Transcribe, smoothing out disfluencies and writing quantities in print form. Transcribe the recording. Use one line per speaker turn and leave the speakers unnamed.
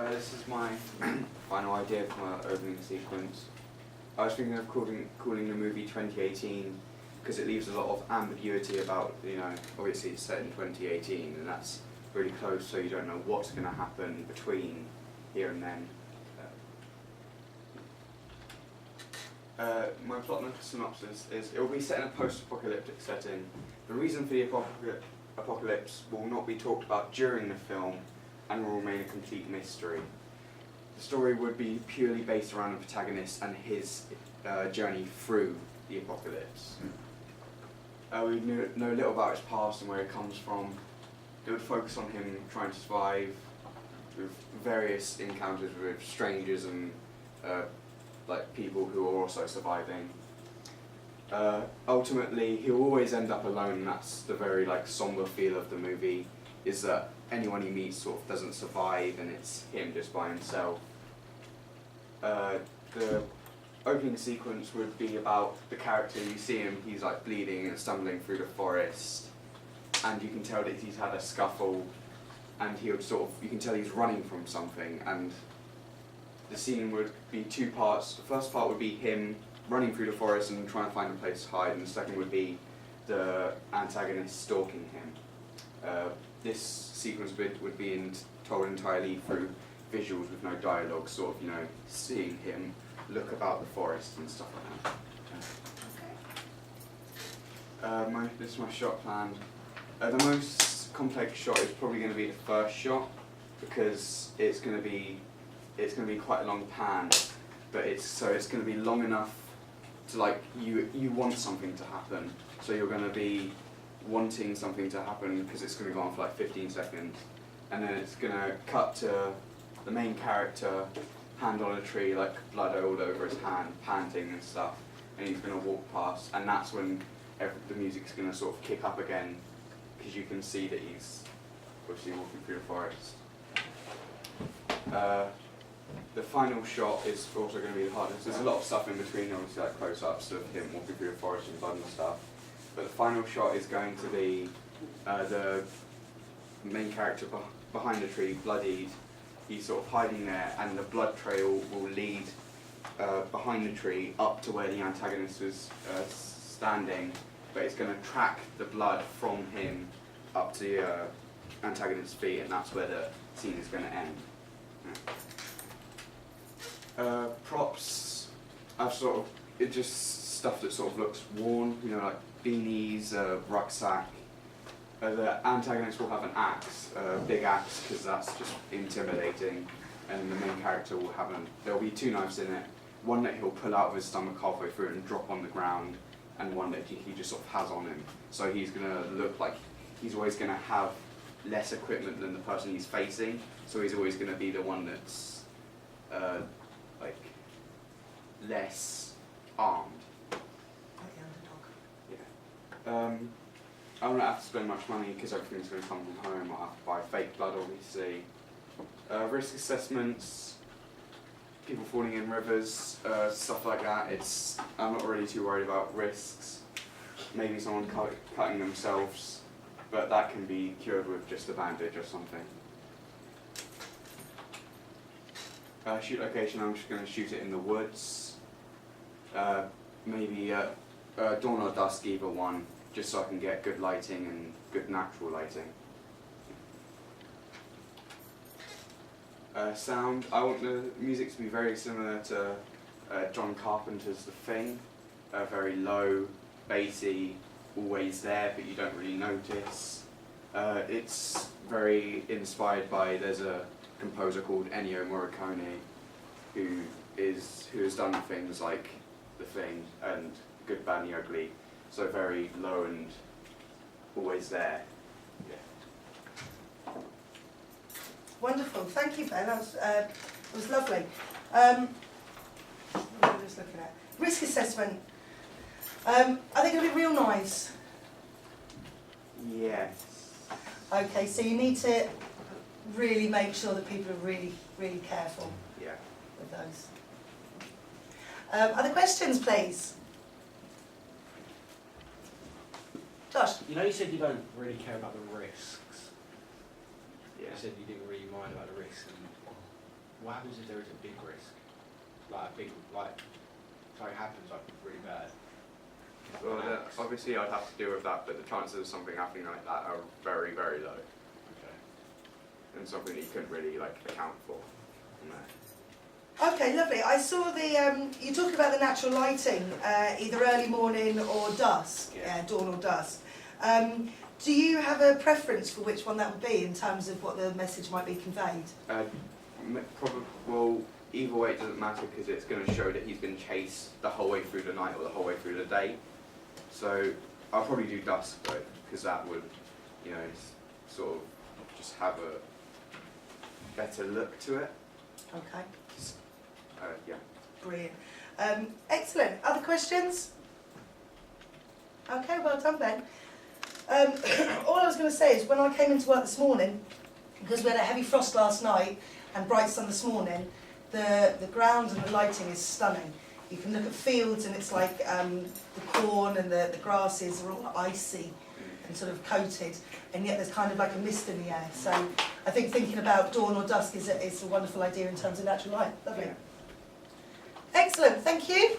This is my final idea for my opening sequence. I was thinking of calling the movie 2018 because it leaves a lot of ambiguity about, obviously it's set in 2018 and that's really close, so you don't know what's going to happen between here and then. My plot synopsis is it will be set in a post-apocalyptic setting. The reason for the apocalypse will not be talked about during the film and will remain a complete mystery. The story would be purely based around the protagonist and his journey through the apocalypse. We know little about his past and where he comes from. It would focus on him trying to survive with various encounters with strangers and people who are also surviving. Ultimately, he'll always end up alone, and that's the very somber feel of the movie, is that anyone he meets sort of doesn't survive and it's him just by himself. The opening sequence would be about the character. You see him, he's bleeding and stumbling through the forest, and you can tell that he's had a scuffle, and you can tell he's running from something, and the scene would be two parts. The first part would be him running through the forest and trying to find a place to hide, and the second would be the antagonist stalking him. This sequence would be told entirely through visuals with no dialogue, seeing him look about the forest and stuff like that. This is my shot plan. The most complex shot is probably going to be the first shot, because it's going to be quite a long pan, but it's going to be long enough to you want something to happen, so you're going to be wanting something to happen because it's going to go on for 15 seconds, and then it's going to cut to the main character, hand on a tree, blood all over his hand, panting and stuff, and he's going to walk past, and that's when the music's going to sort of kick up again, because you can see that he's obviously walking through the forest. The final shot is also going to be the hardest. There's a lot of stuff in between, obviously close-ups of him walking through the forest and blood and stuff, but the final shot is going to be the main character behind the tree, bloodied. He's sort of hiding there, and the blood trail will lead behind the tree up to where the antagonist was standing, but it's going to track the blood from him up to the antagonist's feet, and that's where the scene is going to end. Props, it's just stuff that sort of looks worn, like beanies, rucksack. The antagonist will have an axe, a big axe, because that's just intimidating, and the main character will have there'll be two knives in it, one that he'll pull out of his stomach halfway through and drop on the ground, and one that he just sort of has on him. So he's going to look like he's always going to have less equipment than the person he's facing, so he's always going to be the one that's less armed.
Like the underdog.
Yeah. I don't have to spend much money because everything's going to come from home. I'll have to buy fake blood, obviously. Risk assessments, people falling in rivers, stuff like that. I'm not really too worried about risks. Maybe someone cutting themselves, but that can be cured with just a bandage or something. Shoot location, I'm just going to shoot it in the woods. Maybe dawn or dusk, either one, just so I can get good lighting and good natural lighting. Sound, I want the music to be very similar to John Carpenter's The Thing. Very low, bassy, always there, but you don't really notice. It's very inspired by, there's a composer called Ennio Morricone who has done things like The Thing and Good, Bad and the Ugly, so very low and always there. Yeah.
Wonderful, thank you, Ben. That was lovely. What am I just looking at? Risk assessment. Are they going to be real knives?
Yes.
Okay, so you need to really make sure that people are really, really careful with those. Other questions, please? Josh?
You said you don't really care about the risks.
Yeah.
You said you didn't really mind about the risks. what happens if there is a big risk? Like something happens like really bad.
Well,
An axe.
obviously I'd have to deal with that, but the chances of something happening like that are very, very low,
Okay.
and something that you couldn't really like account for. No.
Okay, lovely. I saw the, you talk about the natural lighting, either early morning or dusk,
Yeah.
dawn or dusk. Do you have a preference for which one that would be in terms of what the message might be conveyed?
Probably, well, either way it doesn't matter because it's going to show that he's been chased the whole way through the night or the whole way through the day. So I'll probably do dusk though, because that would, you know, sort of just have a better look to it.
Okay,
Yeah.
brilliant. Excellent. Other questions? Okay, well done, Ben. All I was going to say is when I came into work this morning, because we had a heavy frost last night and bright sun this morning, the ground and the lighting is stunning. You can look at fields and it's like the corn and the grasses are all icy and sort of coated, and yet there's kind of like a mist in the air. So I think thinking about dawn or dusk is a wonderful idea in terms of natural light. Lovely.
Yeah.
Excellent, thank you.